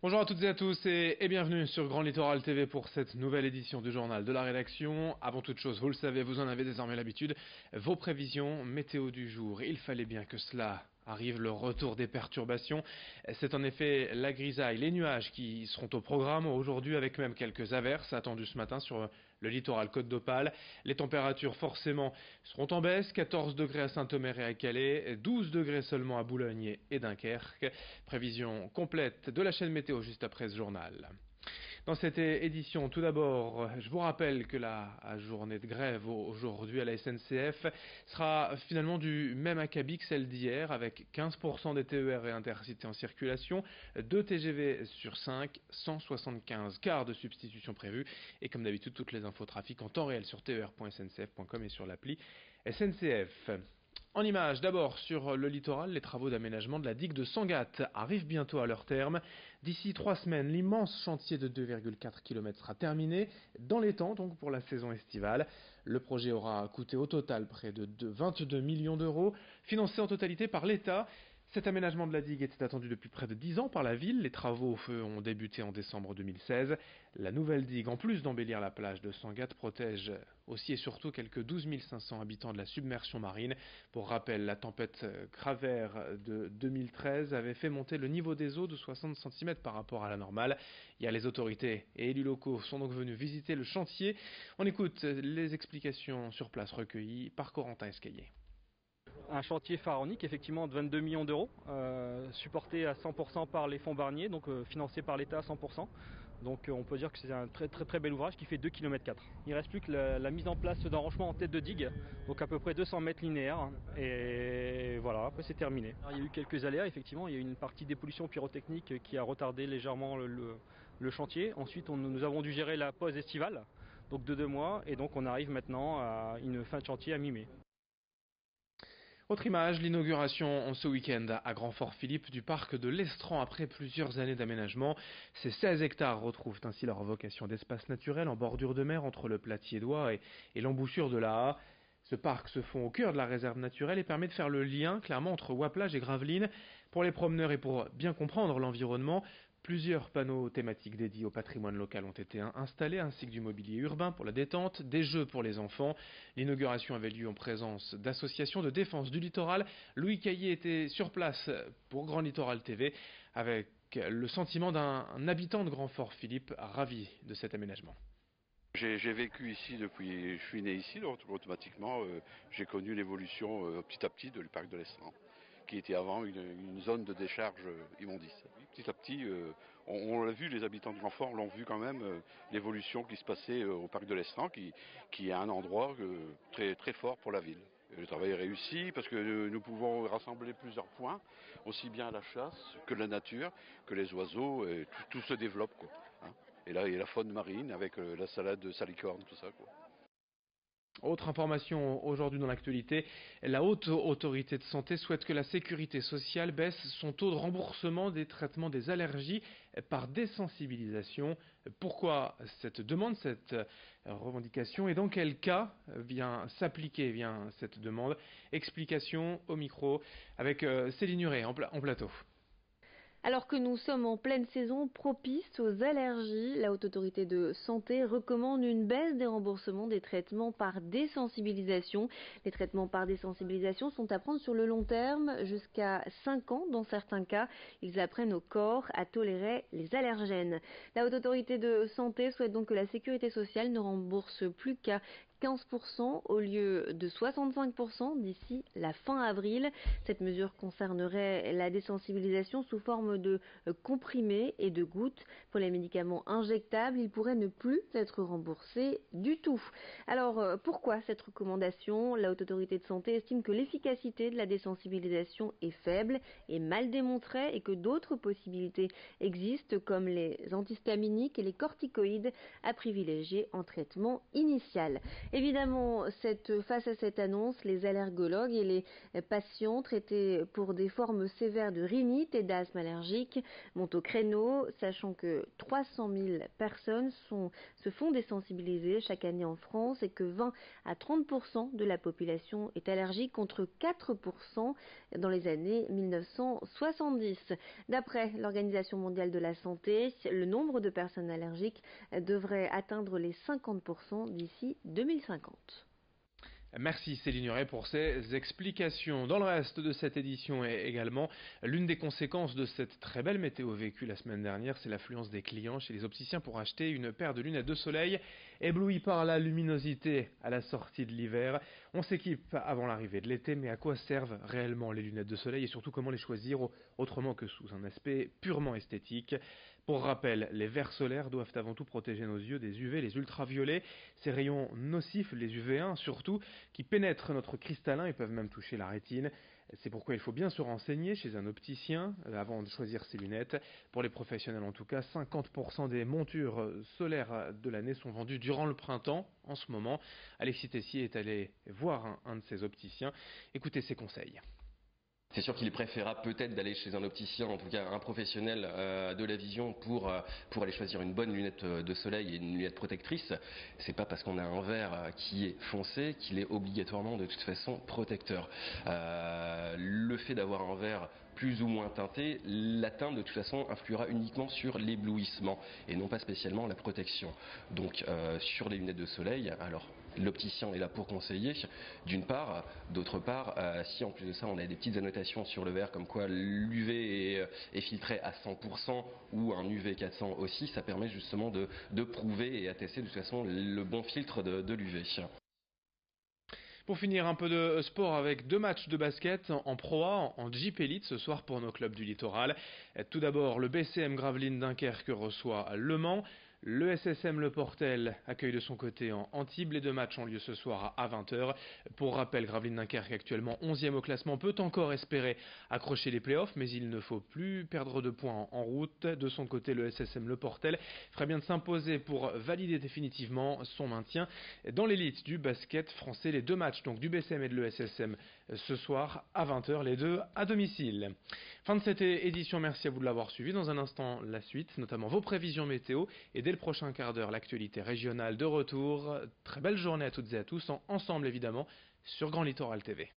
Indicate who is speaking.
Speaker 1: Bonjour à toutes et à tous et bienvenue sur Grand Littoral TV pour cette nouvelle édition du journal de la rédaction. Avant toute chose, vous le savez, vous en avez désormais l'habitude, vos prévisions météo du jour. Il fallait bien que cela arrive, le retour des perturbations. C'est en effet la grisaille, les nuages qui seront au programme aujourd'hui avec même quelques averses attendues ce matin sur le littoral Côte d'Opale. Les températures forcément seront en baisse, 14 degrés à Saint-Omer et à Calais, 12 degrés seulement à Boulogne et Dunkerque. Prévision complète de la chaîne météo juste après ce journal. Dans cette édition, tout d'abord, je vous rappelle que la journée de grève aujourd'hui à la SNCF sera finalement du même acabit que celle d'hier, avec 15% des TER et Intercités en circulation, 2 TGV sur 5, 175 quarts de substitution prévus, et comme d'habitude, toutes les infos trafic en temps réel sur ter.sncf.com et sur l'appli SNCF. En images, d'abord sur le littoral, les travaux d'aménagement de la digue de Sangatte arrivent bientôt à leur terme. D'ici 3 semaines, l'immense chantier de 2,4 km sera terminé, dans les temps donc pour la saison estivale. Le projet aura coûté au total près de 22 millions d'euros, financé en totalité par l'État. Cet aménagement de la digue était attendu depuis près de 10 ans par la ville. Les travaux ont débuté en décembre 2016. La nouvelle digue, en plus d'embellir la plage de Sangatte, protège aussi et surtout quelques 12 500 habitants de la submersion marine. Pour rappel, la tempête Cravère de 2013 avait fait monter le niveau des eaux de 60 cm par rapport à la normale. Hier, les autorités et élus locaux sont donc venus visiter le chantier. On écoute les explications sur place recueillies par Corentin Escaillé.
Speaker 2: Un chantier pharaonique, effectivement, de 22 millions d'euros, supporté à 100% par les fonds Barnier, donc financé par l'État à 100%. Donc on peut dire que c'est un très bel ouvrage qui fait 2,4 km. Il ne reste plus que la mise en place d'enrochement en tête de digue, donc à peu près 200 mètres linéaires, et voilà, après c'est terminé. Alors, il y a eu quelques aléas, effectivement, il y a eu une partie dépollution pyrotechnique qui a retardé légèrement le chantier. Ensuite nous avons dû gérer la pause estivale, donc de 2 mois, et donc on arrive maintenant à une fin de chantier à mi-mai.
Speaker 1: Autre image, l'inauguration ce week-end à Grand-Fort-Philippe du parc de l'Estran après plusieurs années d'aménagement. Ces 16 hectares retrouvent ainsi leur vocation d'espace naturel en bordure de mer entre le Platier-d'Oie et l'embouchure de la Ha. Ce parc se fond au cœur de la réserve naturelle et permet de faire le lien clairement entre Ouaplage et Gravelines. Pour les promeneurs et pour bien comprendre l'environnement, plusieurs panneaux thématiques dédiés au patrimoine local ont été installés, ainsi que du mobilier urbain pour la détente, des jeux pour les enfants. L'inauguration avait lieu en présence d'associations de défense du littoral. Louis Caillé était sur place pour Grand Littoral TV avec le sentiment d'un habitant de Grand-Fort-Philippe ravi de cet aménagement.
Speaker 3: J'ai vécu ici depuis, je suis né ici, donc automatiquement j'ai connu l'évolution petit à petit du parc de l'Estran, qui était avant une zone de décharge immondice. Petit à petit, on l'a vu, les habitants de Grandfort l'ont vu quand même, l'évolution qui se passait au parc de l'Estran, qui est un endroit très fort pour la ville. Le travail est réussi parce que nous pouvons rassembler plusieurs points, aussi bien la chasse que la nature, que les oiseaux, et tout se développe, quoi, hein. Et là, il y a la faune marine avec la salade de salicorne, tout ça, quoi.
Speaker 1: Autre information aujourd'hui dans l'actualité, la Haute Autorité de Santé souhaite que la Sécurité sociale baisse son taux de remboursement des traitements des allergies par désensibilisation. Pourquoi cette demande, cette revendication et dans quel cas vient s'appliquer cette demande? Explication au micro avec Céline Huret en plateau.
Speaker 4: Alors que nous sommes en pleine saison propice aux allergies, la Haute Autorité de Santé recommande une baisse des remboursements des traitements par désensibilisation. Les traitements par désensibilisation sont à prendre sur le long terme, jusqu'à 5 ans dans certains cas. Ils apprennent au corps à tolérer les allergènes. La Haute Autorité de Santé souhaite donc que la Sécurité sociale ne rembourse plus qu'à 15% au lieu de 65% d'ici la fin avril. Cette mesure concernerait la désensibilisation sous forme de comprimés et de gouttes. Pour les médicaments injectables, ils pourraient ne plus être remboursés du tout. Alors pourquoi cette recommandation? La Haute Autorité de Santé estime que l'efficacité de la désensibilisation est faible et mal démontrée et que d'autres possibilités existent comme les antihistaminiques et les corticoïdes à privilégier en traitement initial. Évidemment, face à cette annonce, les allergologues et les patients traités pour des formes sévères de rhinite et d'asthme allergique montent au créneau, sachant que 300 000 personnes se font désensibiliser chaque année en France et que 20 à 30% de la population est allergique contre 4% dans les années 1970. D'après l'Organisation mondiale de la santé, le nombre de personnes allergiques devrait atteindre les 50% d'ici 2050.
Speaker 1: Merci Céline Huret pour ces explications. Dans le reste de cette édition également, l'une des conséquences de cette très belle météo vécue la semaine dernière, c'est l'affluence des clients chez les opticiens pour acheter une paire de lunettes de soleil. Éblouis par la luminosité à la sortie de l'hiver, on s'équipe avant l'arrivée de l'été, mais à quoi servent réellement les lunettes de soleil et surtout comment les choisir autrement que sous un aspect purement esthétique? Pour rappel, les verres solaires doivent avant tout protéger nos yeux des UV, les ultraviolets, ces rayons nocifs, les UV1 surtout, qui pénètrent notre cristallin et peuvent même toucher la rétine. C'est pourquoi il faut bien se renseigner chez un opticien avant de choisir ses lunettes. Pour les professionnels en tout cas, 50% des montures solaires de l'année sont vendues durant le printemps en ce moment. Alexis Tessier est allé voir un de ces opticiens. Écoutez ses conseils.
Speaker 5: C'est sûr qu'il est préférable peut-être d'aller chez un opticien, en tout cas un professionnel de la vision pour aller choisir une bonne lunette de soleil et une lunette protectrice. C'est pas parce qu'on a un verre qui est foncé qu'il est obligatoirement de toute façon protecteur. Le fait d'avoir un verre plus ou moins teinté, la teinte de toute façon influera uniquement sur l'éblouissement et non pas spécialement la protection. Donc sur les lunettes de soleil, alors l'opticien est là pour conseiller d'une part, d'autre part, si en plus de ça on a des petites annotations sur le verre comme quoi l'UV est filtré à 100% ou un UV 400 aussi, ça permet justement de prouver et attester de toute façon le bon filtre de l'UV.
Speaker 1: Pour finir, un peu de sport avec 2 matchs de basket en Pro A, en Jeep Elite ce soir pour nos clubs du littoral. Tout d'abord, le BCM Gravelines Dunkerque reçoit Le Mans. Le SSM Le Portel accueille de son côté en Antibes. Les 2 matchs ont lieu ce soir à 20h. Pour rappel, Gravelines Dunkerque actuellement 11e au classement peut encore espérer accrocher les playoffs, mais il ne faut plus perdre de points en route. De son côté, le SSM Le Portel ferait bien de s'imposer pour valider définitivement son maintien dans l'élite du basket français. Les 2 matchs donc du BCM et de l'ESSM ce soir à 20h, les 2 à domicile. Fin de cette édition, merci à vous de l'avoir suivi. Dans un instant, la suite, notamment vos prévisions météo et dès le prochain quart d'heure, l'actualité régionale de retour. Très belle journée à toutes et à tous, ensemble évidemment, sur Grand Littoral TV.